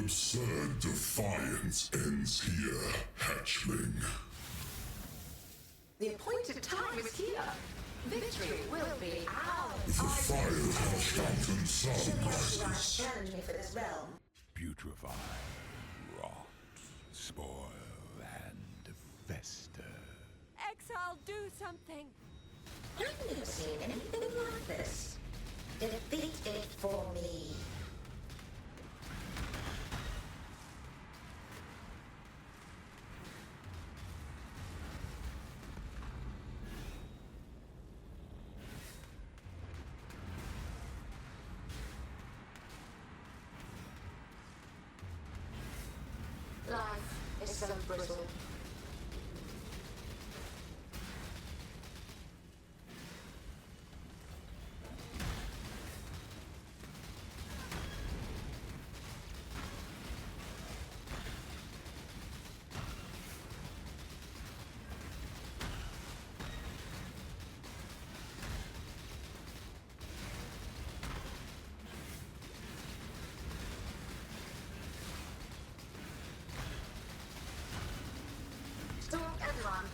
absurd defiance ends here, hatchling. The appointed time is here. Victory will be ours. The fire of fountain sun rises. Challenge me for this realm. Putrefy, rot, spoil, and fester. Exile, do something! I've never seen anything like this. Defeat it for me. Life is so brittle. Stalk and launch.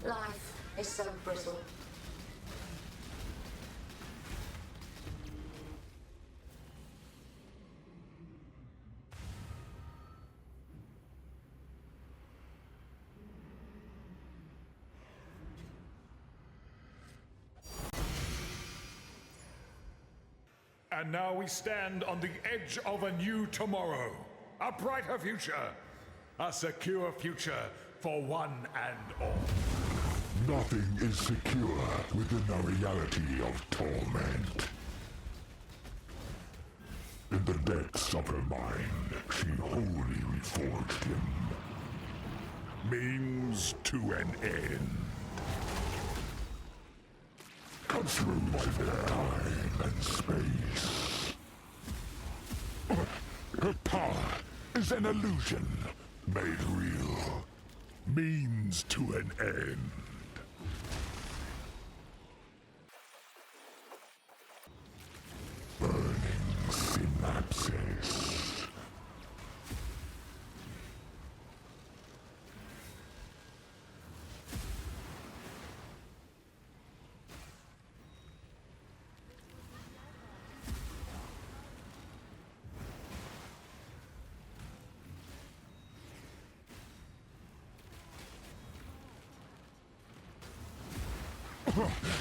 Life is so brittle. And now we stand on the edge of a new tomorrow. A brighter future. A secure future for one and all. Nothing is secure within the reality of torment. In the depths of her mind, she wholly reforged him. Means to an end. Consumed by time and space. Her power is an illusion made real. Means to an end. Burning synapses.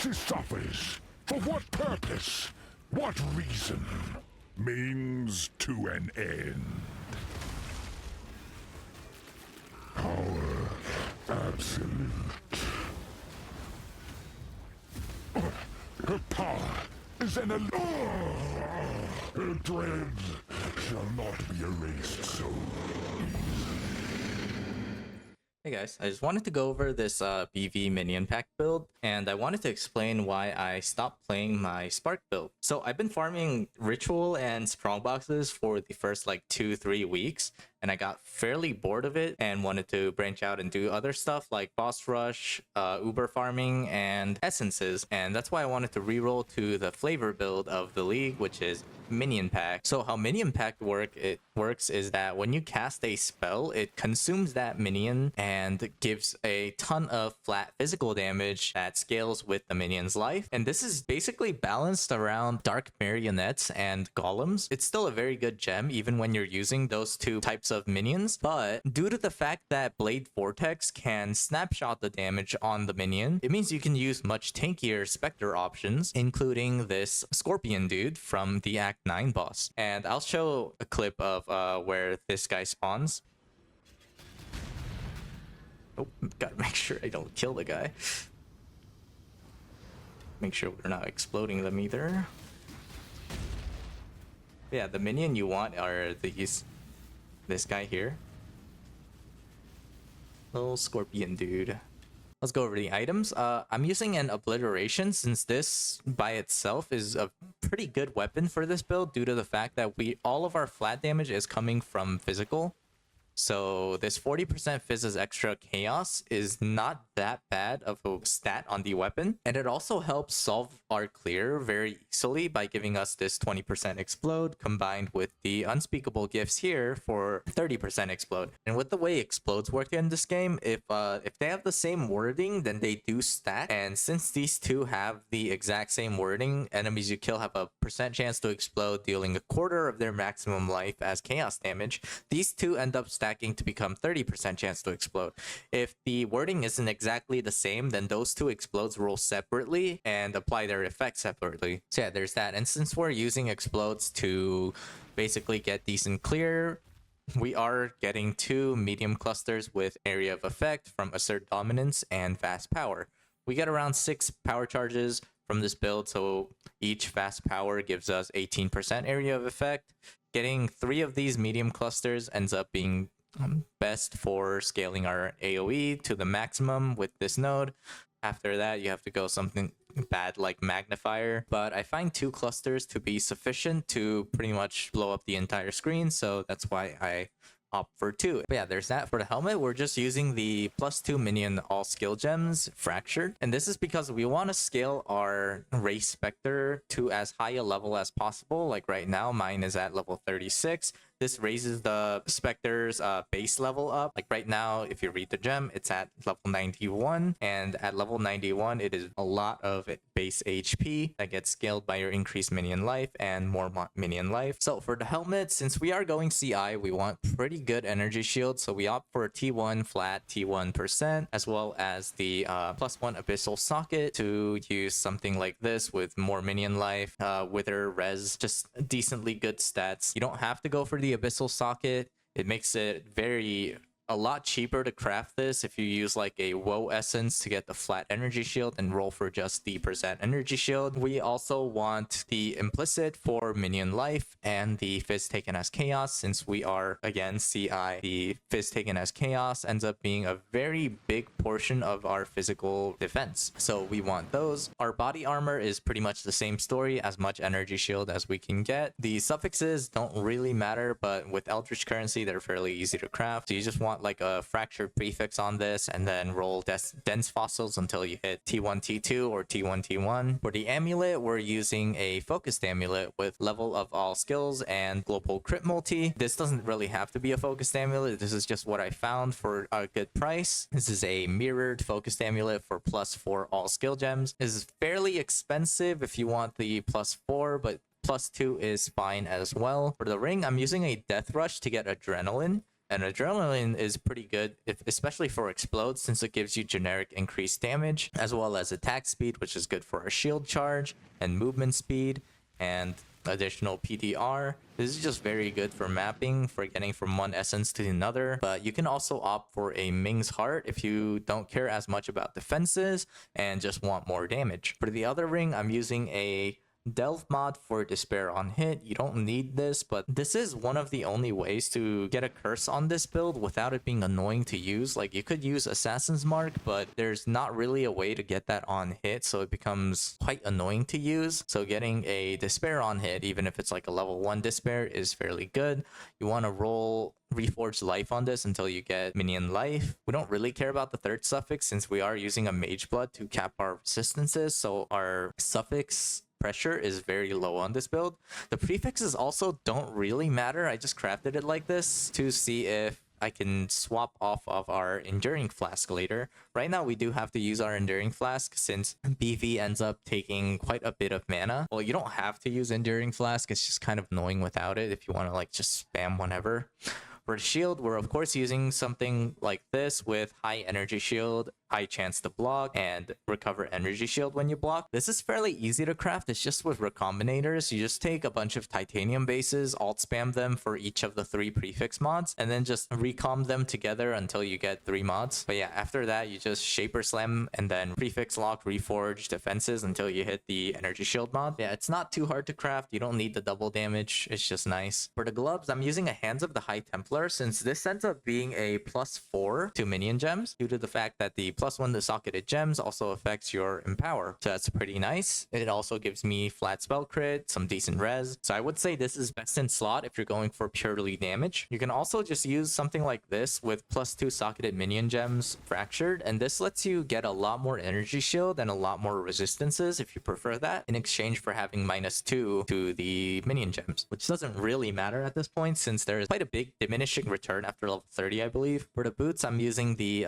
She suffers. For what purpose? What reason? Means to an end. Power absolute. Her power is an illusion. Her dread shall not be erased so Hey guys, I just wanted to go over this BV Minion Pact build, and I wanted to explain why I stopped playing my Spark build. So I've been farming Ritual and Strongboxes for the first like 2-3 weeks, and I got fairly bored of it and wanted to branch out and do other stuff like Boss Rush, Uber farming, and Essences. And that's why I wanted to reroll to the flavor build of the league, which is Minion Pact. So how Minion Pact works is that when you cast a spell, it consumes that minion and gives a ton of flat physical damage that scales with the minion's life. And this is basically balanced around Dark Marionettes and Golems. It's still a very good gem even when you're using those two types of minions, but due to the fact that Blade Vortex can snapshot the damage on the minion, it means you can use much tankier Spectre options, including this Scorpion dude from the Act 9 boss. And I'll show a clip of where this guy spawns. Oh, gotta make sure I don't kill the guy. Make sure we're not exploding them either. Yeah, the minion you want are these. This guy here. Little scorpion dude. Let's go over the items. I'm using an Obliteration since this by itself is a pretty good weapon for this build due to the fact that all of our flat damage is coming from physical. So this 40% Fizz's extra chaos is not that bad of a stat on the weapon. And it also helps solve our clear very easily by giving us this 20% explode combined with the unspeakable gifts here for 30% explode. And with the way explodes work in this game, if they have the same wording, then they do stack. And since these two have the exact same wording, enemies you kill have a % chance to explode, dealing a quarter of their maximum life as chaos damage. These two end up stacking to become 30% chance to explode. If the wording isn't exactly the same, then those two explodes roll separately and apply their effects separately. So yeah, there's that. And since we're using explodes to basically get decent clear, we are getting 2 medium clusters with area of effect from Assert Dominance and Fast Power. We get around 6 power charges from this build, so each fast power gives us 18% area of effect. Getting 3 of these medium clusters ends up being best for scaling our AoE to the maximum with this node. After that, you have to go something bad like Magnifier, but I find 2 clusters to be sufficient to pretty much blow up the entire screen, so that's why I opt for 2. But yeah, there's that. For the helmet, we're just using the +2 minion all skill gems Fractured, and this is because we want to scale our race Spectre to as high a level as possible. Like right now, mine is at level 36. This raises the Spectre's base level up. Like right now, if you read the gem, it's at level 91. And at level 91, it is a lot of base HP that gets scaled by your increased minion life and more minion life. So for the helmet, since we are going CI, we want pretty good energy shield. So we opt for T1 flat, T1%, as well as the +1 abyssal socket to use something like this with more minion life, wither, res, just decently good stats. You don't have to go for the abyssal socket. It makes it a lot cheaper to craft this if you use like a woe essence to get the flat energy shield and roll for just the % energy shield. We also want the implicit for minion life and the fizz taken as chaos. Since we are again CI, the fizz taken as chaos ends up being a very big portion of our physical defense, so we want those. Our body armor is pretty much the same story, as much energy shield as we can get. The suffixes don't really matter, but with Eldritch currency they're fairly easy to craft, so you just want like a fractured prefix on this and then roll dense fossils until you hit T1 T2 or T1 T1. For the amulet, we're using a focused amulet with level of all skills and global crit multi. This doesn't really have to be a focused amulet, this is just what I found for a good price. This is a mirrored focused amulet for +4 all skill gems. This is fairly expensive if you want the +4, but +2 is fine as well. For the ring, I'm using a death rush to get adrenaline. And adrenaline is pretty good, especially for explode, since it gives you generic increased damage, as well as attack speed, which is good for a shield charge, and movement speed, and additional PDR. This is just very good for mapping, for getting from one essence to another. But you can also opt for a Ming's Heart if you don't care as much about defenses and just want more damage. For the other ring, I'm using a Delve mod for Despair on hit. You don't need this, but this is one of the only ways to get a curse on this build without it being annoying to use. Like, you could use Assassin's Mark, but there's not really a way to get that on hit, so it becomes quite annoying to use. So getting a Despair on hit, even if it's like a level 1 Despair, is fairly good. You want to roll Reforged Life on this until you get minion life. We don't really care about the third suffix since we are using a Mageblood to cap our resistances, so our suffix pressure is very low on this build. The prefixes also don't really matter. I just crafted it like this to see if I can swap off of our Enduring Flask later. Right now we do have to use our Enduring Flask since BV ends up taking quite a bit of mana. Well, you don't have to use Enduring Flask, it's just kind of annoying without it if you want to like just spam whenever. For the shield, we're of course using something like this with high energy shield, high chance to block, and recover energy shield when you block. This is fairly easy to craft. It's just with recombinators. You just take a bunch of titanium bases, alt spam them for each of the 3 prefix mods, and then just recomb them together until you get 3 mods. But yeah, after that, you just Shaper Slam and then prefix lock, reforge defenses until you hit the energy shield mod. Yeah, it's not too hard to craft. You don't need the double damage. It's just nice. For the gloves, I'm using a Hands of the High Templar since this ends up being a +4 to minion gems due to the fact that the +1 to socketed gems also affects your empower. So that's pretty nice. It also gives me flat spell crit, some decent res. So I would say this is best in slot if you're going for purely damage. You can also just use something like this with +2 socketed minion gems fractured, and this lets you get a lot more energy shield and a lot more resistances if you prefer that, in exchange for having -2 to the minion gems, which doesn't really matter at this point since there is quite a big diminishing return after level 30, I believe. For the boots, I'm using the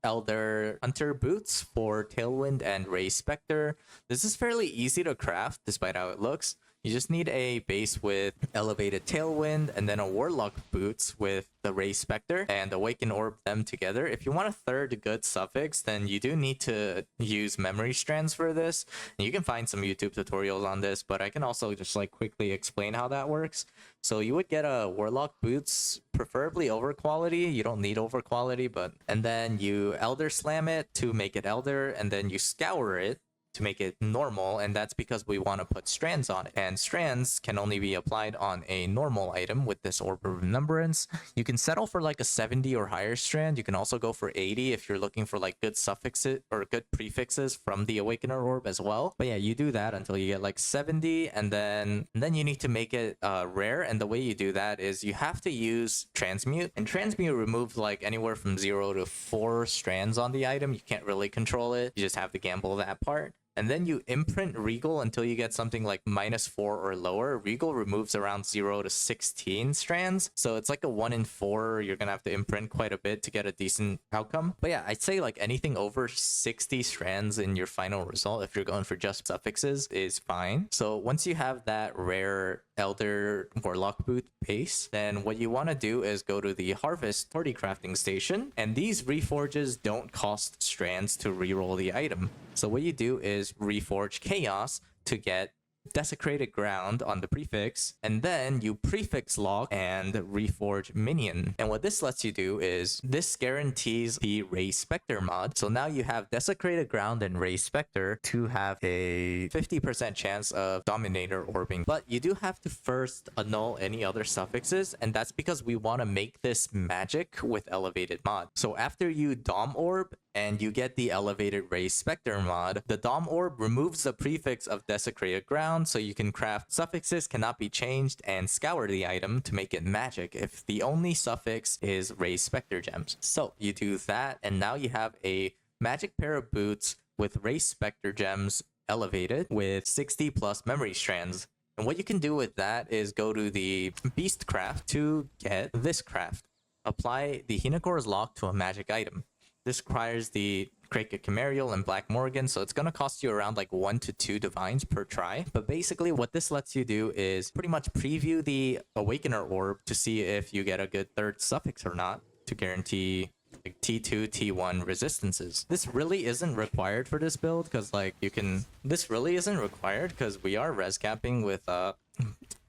Elder Hunter boots for Tailwind and Ray Spectre. This is fairly easy to craft despite how it looks. You just need a base with elevated Tailwind and then a Warlock boots with the Ray Spectre and Awaken Orb them together. If you want a third good suffix, then you do need to use memory strands for this. And you can find some YouTube tutorials on this, but I can also just like quickly explain how that works. So you would get a Warlock boots, preferably over quality. You don't need over quality, and then you Elder Slam it to make it Elder, and then you Scour it to make it normal, and that's because we want to put strands on it, and strands can only be applied on a normal item with this Orb of Remembrance. You can settle for like a 70 or higher strand. You can also go for 80 if you're looking for like good suffixes or good prefixes from the Awakener Orb as well. But yeah, you do that until you get like 70, and then you need to make it rare, and the way you do that is you have to use Transmute, and Transmute removes like anywhere from 0 to 4 strands on the item. You can't really control it, you just have to gamble that part. And then you imprint Regal until you get something like -4 or lower. Regal removes around 0 to 16 strands. So it's like a 1 in 4. You're going to have to imprint quite a bit to get a decent outcome. But yeah, I'd say like anything over 60 strands in your final result, if you're going for just suffixes, is fine. So once you have that rare Elder Warlock boot base, then what you want to do is go to the Harvest Party Crafting Station. And these reforges don't cost strands to reroll the item. So what you do is reforge Chaos to get Desecrated Ground on the prefix, and then you prefix lock and reforge Minion. And what this lets you do is this guarantees the Ray Spectre mod. So now you have Desecrated Ground and Ray Spectre to have a 50% chance of Dominator orbing. But you do have to first annul any other suffixes, and that's because we want to make this magic with elevated mod. So after you Dom Orb and you get the elevated Ray Spectre mod, the Dom Orb removes the prefix of Desecrated Ground, so you can craft suffixes cannot be changed and scour the item to make it magic if the only suffix is Ray Spectre gems. So you do that, and now you have a magic pair of boots with Ray Spectre gems elevated with 60 plus memory strands. And what you can do with that is go to the Beast Craft to get this craft. Apply the Hinakore's Lock to a magic item. This requires the Kraka Camariel and Black Morgan, so it's going to cost you around like 1 to 2 divines per try. But basically what this lets you do is pretty much preview the Awakener Orb to see if you get a good third suffix or not, to guarantee like T2, T1 resistances. This really isn't required for this build because like this really isn't required because we are res capping with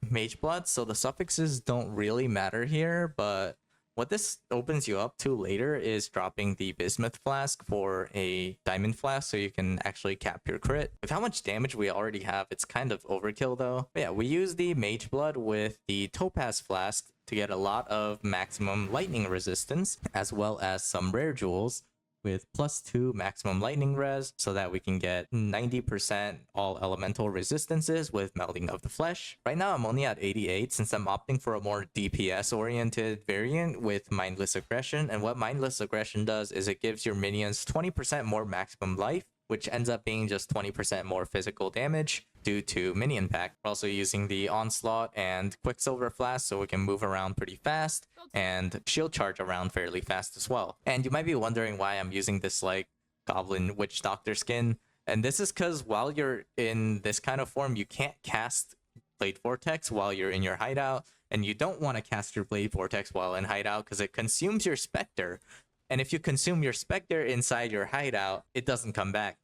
Mageblood, so the suffixes don't really matter here, but what this opens you up to later is dropping the Bismuth Flask for a Diamond Flask so you can actually cap your crit. With how much damage we already have, it's kind of overkill though. But yeah, we use the Mageblood with the Topaz Flask to get a lot of maximum lightning resistance, as well as some rare jewels with +2 maximum lightning res so that we can get 90% all elemental resistances with Melding of the Flesh. Right now I'm only at 88 since I'm opting for a more DPS oriented variant with Mindless Aggression, and what Mindless Aggression does is it gives your minions 20% more maximum life, which ends up being just 20% more physical damage due to Minion Pact. We're also using the Onslaught and Quicksilver Flask so we can move around pretty fast and shield charge around fairly fast as well. And you might be wondering why I'm using this like Goblin Witch Doctor skin. And this is because while you're in this kind of form, you can't cast Blade Vortex while you're in your hideout, and you don't want to cast your Blade Vortex while in hideout because it consumes your Spectre. And if you consume your Spectre inside your hideout, it doesn't come back.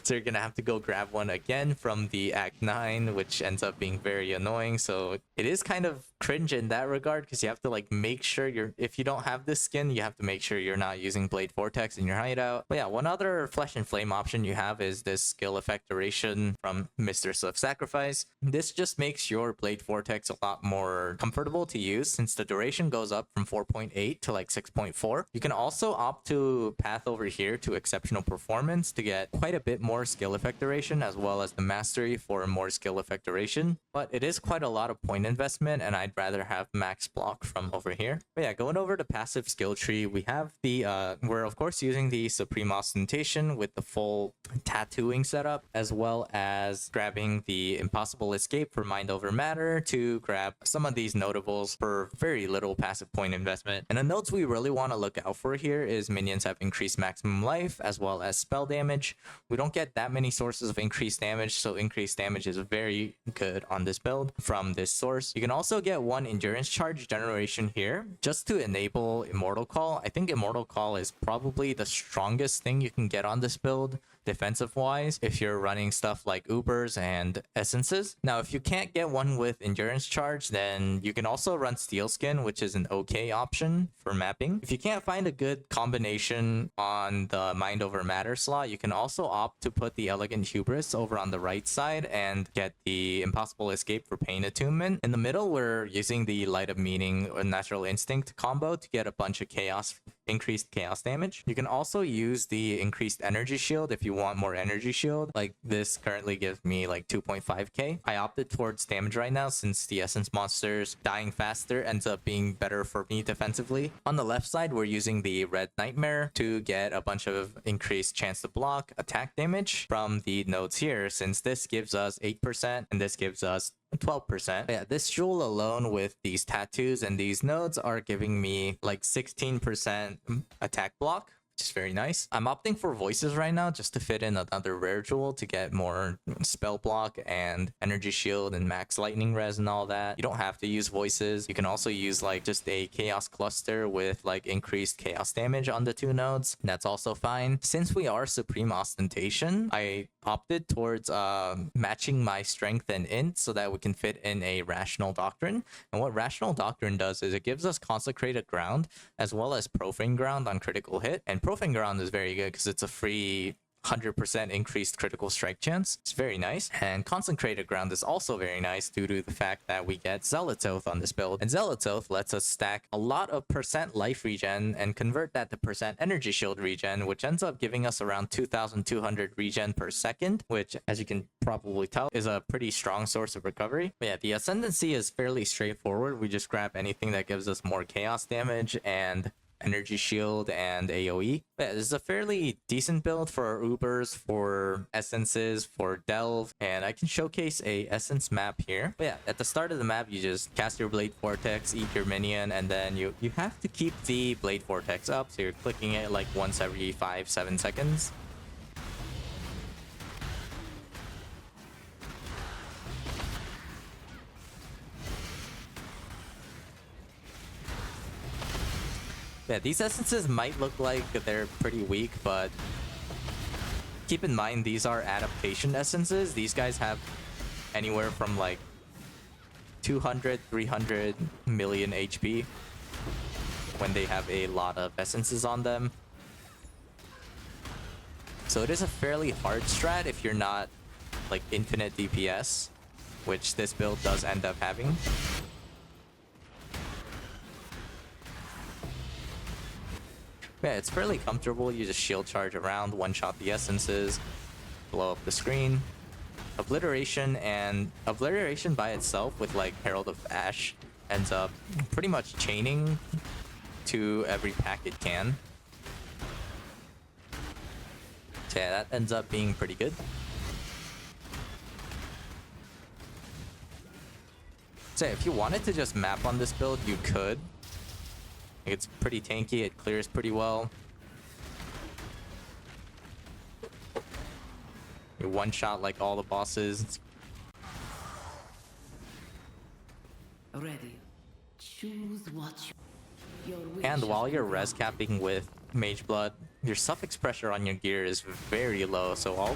So you're gonna have to go grab one again from the Act 9, which ends up being very annoying. So it is kind of cringe in that regard because you have to like make sure if you don't have this skin, you have to make sure you're not using Blade Vortex in your hideout. But yeah, one other Flesh and Flame option you have is this skill effect duration from Mistress of Sacrifice. This just makes your Blade Vortex a lot more comfortable to use since the duration goes up from 4.8 to like 6.4. You can also opt to path over here to Exceptional Performance to get quite a bit more skill effect duration, as well as the Mastery for more skill effect duration. But it is quite a lot of point investment, and I'd rather have max block from over here. But yeah, going over the passive skill tree, we have the we're of course using the Supreme Ostentation with the full tattooing setup, as well as grabbing the Impossible Escape for Mind Over Matter to grab some of these notables for very little passive point investment. And the notes we really want to look out for here is minions have increased maximum life as well as spell damage. We don't get that many sources of increased damage, so increased damage is very good on this build from this source. You can also get one endurance charge generation here just to enable Immortal Call. I think Immortal Call is probably the strongest thing you can get on this build defensive wise if you're running stuff like Ubers and Essences. Now if you can't get one with endurance charge, then you can also run Steel Skin, which is an okay option for mapping. If you can't find a good combination on the Mind Over Matter slot, you can also opt to put the Elegant Hubris over on the right side and get the Impossible Escape for Pain Attunement. In the middle, we're using the Light of Meaning or Natural Instinct combo to get a bunch of increased chaos damage. You can also use the increased energy shield if you want more energy shield. Like this currently gives me like 2.5k. I opted towards damage right now since the essence monsters dying faster ends up being better for me defensively. On the left side, we're using the Red Nightmare to get a bunch of increased chance to block attack damage from the nodes here, since this gives us 8% and this gives us 12%. Yeah, this jewel alone with these tattoos and these nodes are giving me like 16% attack block, which is very nice. I'm opting for voices right now just to fit in another rare jewel to get more spell block and energy shield and max lightning res and all that. You don't have to use voices. You can also use like just a chaos cluster with like increased chaos damage on the two nodes. That's also fine. Since we are Supreme Ostentation, I opted towards matching my strength and int so that we can fit in a Rational Doctrine. And what Rational Doctrine does is it gives us Consecrated Ground as well as Profane Ground on critical hit. And Profane Ground is very good because it's a free 100% increased critical strike chance. It's very nice. And Consecrated Ground is also very nice due to the fact that we get Zealot's Oath on this build. And Zealot's Oath lets us stack a lot of percent life regen and convert that to percent energy shield regen, which ends up giving us around 2,200 regen per second, which, as you can probably tell, is a pretty strong source of recovery. But yeah, the Ascendancy is fairly straightforward. We just grab anything that gives us more chaos damage and energy shield and AoE. But yeah, this is a fairly decent build for Ubers, for Essences, for Delve, and I can showcase a Essence map here. But yeah, at the start of the map, you just cast your Blade Vortex, eat your minion, and then you have to keep the Blade Vortex up, so you're clicking it like once every 5-7 seconds. Yeah, these essences might look like they're pretty weak, but keep in mind these are adaptation essences. These guys have anywhere from like 200, 300 million HP when they have a lot of essences on them. So it is a fairly hard strat if you're not like infinite DPS, which this build does end up having. Yeah, it's fairly comfortable. You just shield charge around, one-shot the essences, blow up the screen. Obliteration by itself with like Herald of Ash ends up pretty much chaining to every pack it can. So yeah, that ends up being pretty good. So if you wanted to just map on this build, you could. It's pretty tanky, it clears pretty well. You one-shot like all the bosses. Ready. Choose what your wish. And while you're res capping with Mageblood, your suffix pressure on your gear is very low. So all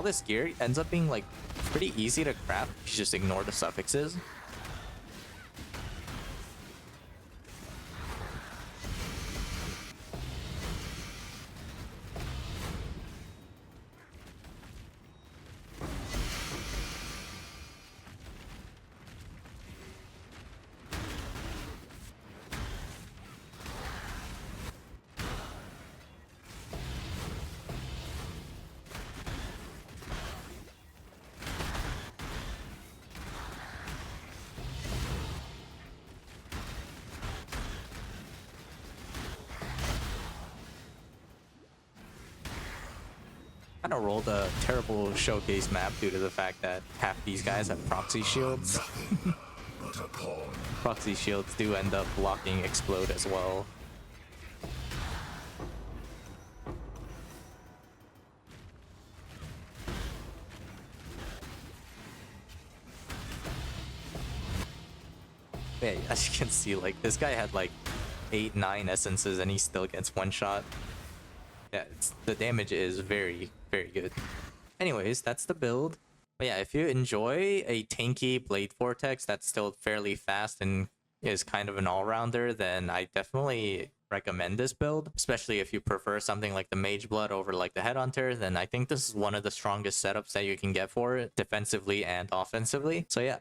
this gear ends up being like pretty easy to craft if you just ignore the suffixes. Kind of rolled a terrible showcase map due to the fact that half these guys have proxy shields. But a pawn. Proxy shields do end up blocking explode as well. Yeah, as you can see, like, this guy had like 8-9 essences and he still gets one shot. Yeah, the damage is very, very good. Anyways, that's the build. But yeah, if you enjoy a tanky Blade Vortex that's still fairly fast and is kind of an all-rounder, then I definitely recommend this build. Especially if you prefer something like the Mageblood over like the Headhunter, then I think this is one of the strongest setups that you can get for it, defensively and offensively. So yeah,